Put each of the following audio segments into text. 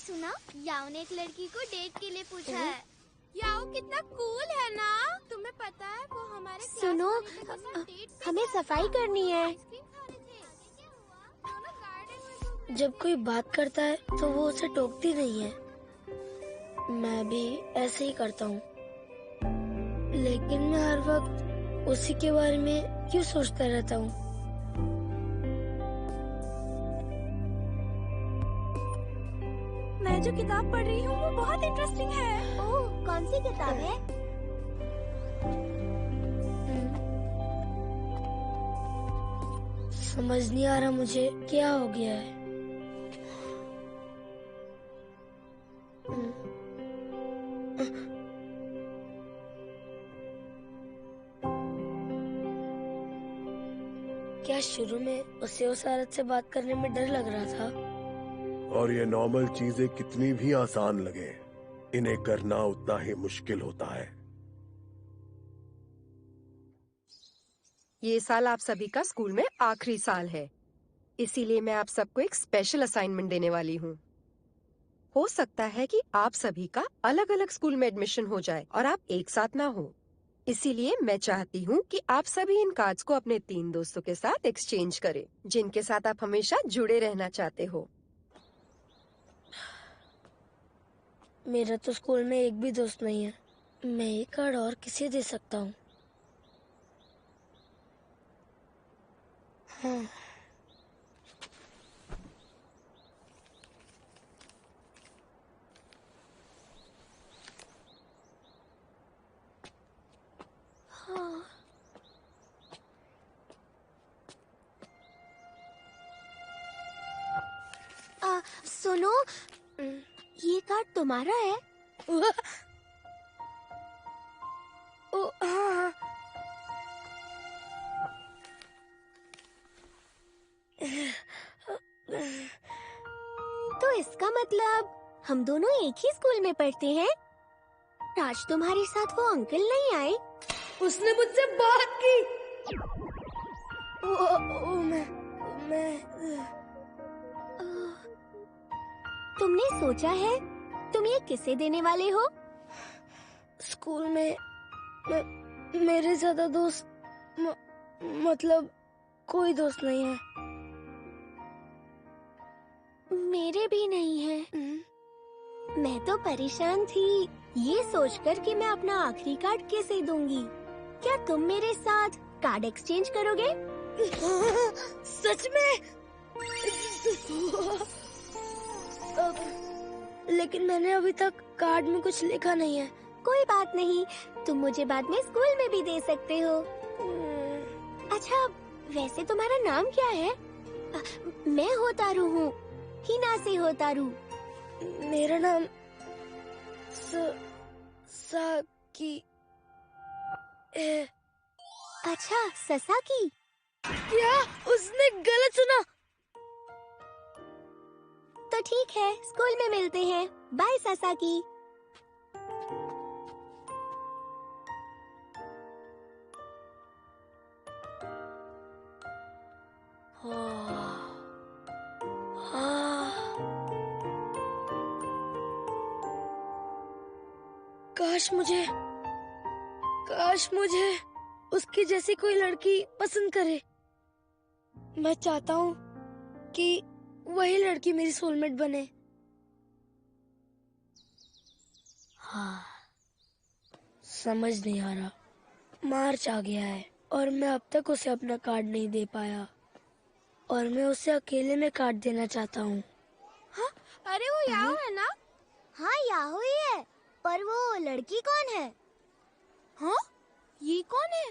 सुना? याओ ने एक लड़की को डेट के लिए पूछा है। याओ कितना कूल है ना? तुम्हें पता है वो हमारे सुनो, हमें सफाई करनी है। जब कोई बात करता है तो वो उसे टोकती नहीं है। मैं भी ऐसे ही करता हूँ, लेकिन मैं हर वक्त उसी के बारे में क्यों सोचता रहता हूँ? मैं जो किताब पढ़ रही हूँ वो बहुत इंटरेस्टिंग है। ओह, कौन सी किताब है? समझ नहीं आ रहा मुझे क्या हो गया है। क्या शुरू में उसे उस औरत से बात करने में डर लग रहा था? और ये नॉर्मल चीजें कितनी भी आसान लगे, इन्हें करना उतना ही मुश्किल होता है। ये साल आप सभी का स्कूल में आखिरी साल है, इसीलिए मैं आप सबको एक स्पेशल असाइनमेंट देने वाली हूँ। हो सकता है कि आप सभी का अलग अलग स्कूल में एडमिशन हो जाए और आप एक साथ ना हो, इसीलिए मैं चाहती हूँ कि आप सभी इन कार्ड्स को अपने 3 दोस्तों के साथ एक्सचेंज करें, जिनके साथ आप हमेशा जुड़े रहना चाहते हो। मेरा तो स्कूल में एक भी दोस्त नहीं है। मैं ये कार्ड और किसे दे सकता हूँ? हाँ। सुनो, ये कार्ड तुम्हारा है? ओ, हाँ। तो इसका मतलब हम दोनों एक ही स्कूल में पढ़ते हैं। आज तुम्हारे साथ वो अंकल नहीं आए? उसने मुझसे बात की। मैं तुमने सोचा है तुम ये किसे देने वाले हो? स्कूल में मेरे ज्यादा दोस्त मतलब कोई दोस्त नहीं है। मेरे भी नहीं है। मैं तो परेशान थी ये सोचकर कि मैं अपना आखिरी कार्ड किसे दूंगी। क्या तुम मेरे साथ कार्ड एक्सचेंज करोगे? सच में? लेकिन मैंने अभी तक कार्ड में कुछ लिखा नहीं है। कोई बात नहीं, तुम मुझे बाद में स्कूल में भी दे सकते हो। अच्छा, वैसे तुम्हारा नाम क्या है? मैं होतारू हूँ, हिना से होतारू। मेरा नाम साकी है। अच्छा, ससाकी। क्या उसने गलत सुना? तो ठीक है, स्कूल में मिलते हैं। Bye Sasaki. काश मुझे उसकी जैसी कोई लड़की पसंद करे। मैं चाहता हूँ कि वही लड़की मेरी सोलमेट बने। हाँ, समझ नहीं आ रहा। मार्च आ गया है और मैं अब तक उसे अपना कार्ड नहीं दे पाया, और मैं उसे अकेले में कार्ड देना चाहता हूँ। हाँ? अरे वो याओ है ना? हाँ, याओ ही है, पर वो लड़की कौन है? हाँ? ये कौन है?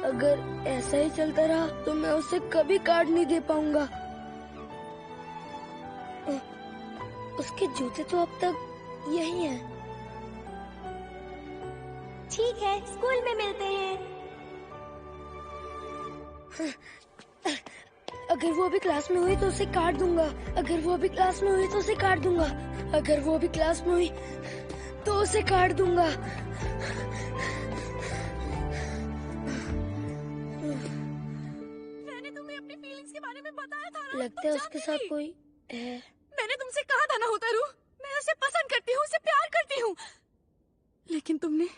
अगर ऐसा ही चलता रहा तो मैं उसे कभी कार्ड नहीं दे पाऊंगा। उसके जूते तो अब तक यही हैं। ठीक है, स्कूल में मिलते हैं। अगर वो अभी क्लास में हुई तो उसे काट दूंगा। अगर वो अभी क्लास में हुई तो उसे काट दूंगा। अगर वो अभी क्लास में हुई तो उसे काट दूंगा। मैंने तुम्हें अपनी फीलिंग्स के बारे में बताया था ना। लगता है उसके साथ कोई है। मैंने तुमसे कहा था ना होतारू, मैं उसे पसंद करती हूँ, उसे प्यार करती हूँ। लेकिन तुमने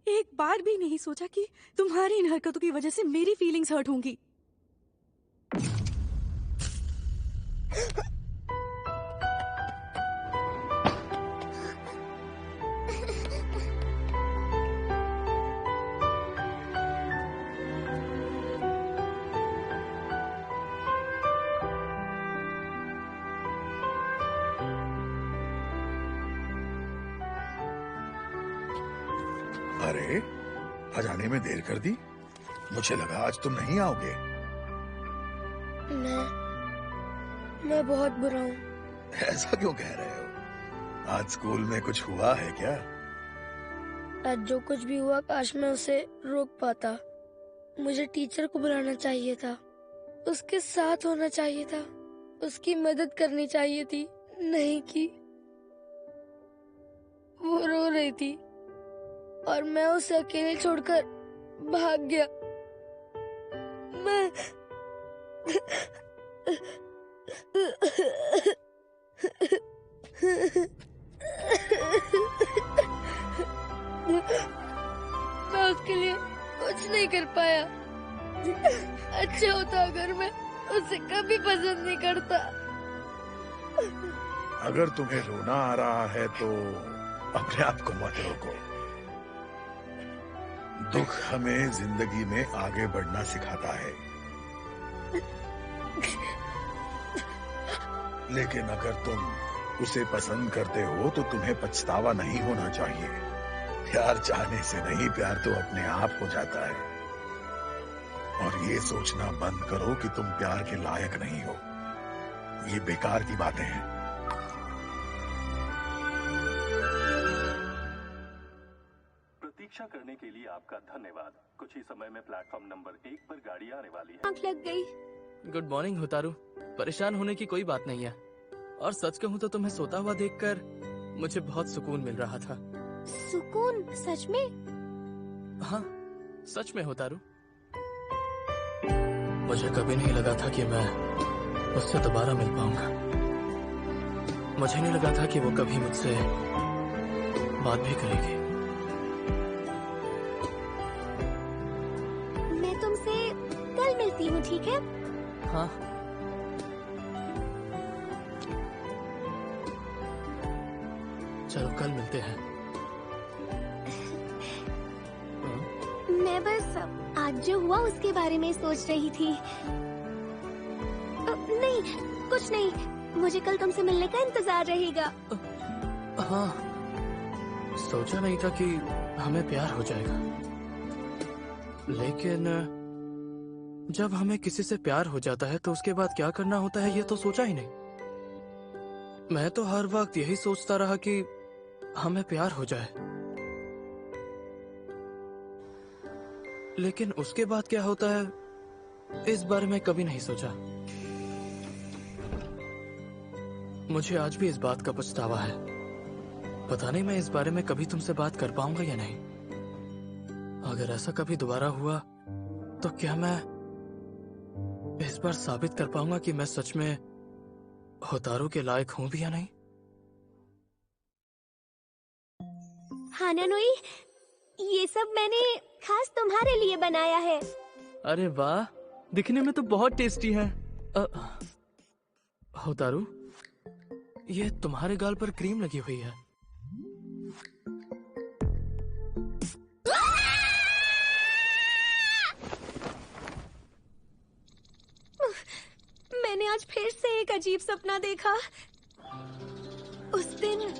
एक बार भी नहीं सोचा कि तुम्हारी इन हरकतों की वजह से मेरी फीलिंग्स हर्ट होंगी। अरे, आज आने में देर कर दी। मुझे लगा आज तुम नहीं आओगे। मैं बहुत बुरा हूँ। ऐसा क्यों कह रहे हो? आज स्कूल में कुछ हुआ है क्या? आज जो कुछ भी हुआ काश मैं उसे रोक पाता। मुझे टीचर को बुलाना चाहिए था, उसके साथ होना चाहिए था, उसकी मदद करनी चाहिए थी। नहीं की। वो रो रही थी और मैं उसे अकेले छोड़कर भाग गया। मैं उसके लिए कुछ नहीं कर पाया। अच्छा होता अगर मैं उसे कभी पसंद नहीं करता। अगर तुम्हें रोना आ रहा है तो अपने आप को मत रोको। दुख हमें जिंदगी में आगे बढ़ना सिखाता है। लेकिन अगर तुम उसे पसंद करते हो तो तुम्हें पछतावा नहीं होना चाहिए। प्यार चाहने से नहीं, प्यार तो अपने आप हो जाता है। और ये सोचना बंद करो कि तुम प्यार के लायक नहीं हो। ये बेकार की बातें हैं। प्रतीक्षा करने के लिए आपका धन्यवाद। कुछ ही समय में प्लेटफॉर्म नंबर 1 पर गाड़ी आने वाली है। आँख लग गई। Good morning होतारू। परेशान होने की कोई बात नहीं है। और सच कहूँ तो तुम्हें सोता हुआ देखकर मुझे बहुत सुकून मिल रहा था। सुकून? सच में? हाँ, सच में होतारू। मुझे कभी नहीं लगा था कि मैं उससे दोबारा मिल पाऊंगा। मुझे नहीं लगा था कि वो कभी मुझसे बात भी करेगी। मैं तुमसे कल मिलती हूँ, ठीक है? हाँ। चलो कल मिलते हैं। मैं बस आज जो हुआ उसके बारे में सोच रही थी। नहीं, कुछ नहीं। मुझे कल तुमसे मिलने का इंतजार रहेगा। हाँ, सोचा नहीं था कि हमें प्यार हो जाएगा। लेकिन जब हमें किसी से प्यार हो जाता है तो उसके बाद क्या करना होता है ये तो सोचा ही नहीं। मैं तो हर वक्त यही सोचता रहा कि हमें प्यार हो जाए, लेकिन उसके बाद क्या होता है इस बारे में कभी नहीं सोचा। मुझे आज भी इस बात का पछतावा है। पता नहीं मैं इस बारे में कभी तुमसे बात कर पाऊंगा या नहीं। अगर ऐसा कभी दोबारा हुआ तो क्या मैं इस बार साबित कर पाऊंगा कि मैं सच में होतारू के लायक हूं भी या नहीं? हाँ नानुई, ये सब मैंने खास तुम्हारे लिए बनाया है। अरे वाह, दिखने में तो बहुत टेस्टी है। होतारू, ये तुम्हारे गाल पर क्रीम लगी हुई है। मैंने आज फिर से एक अजीब सपना देखा। उस दिन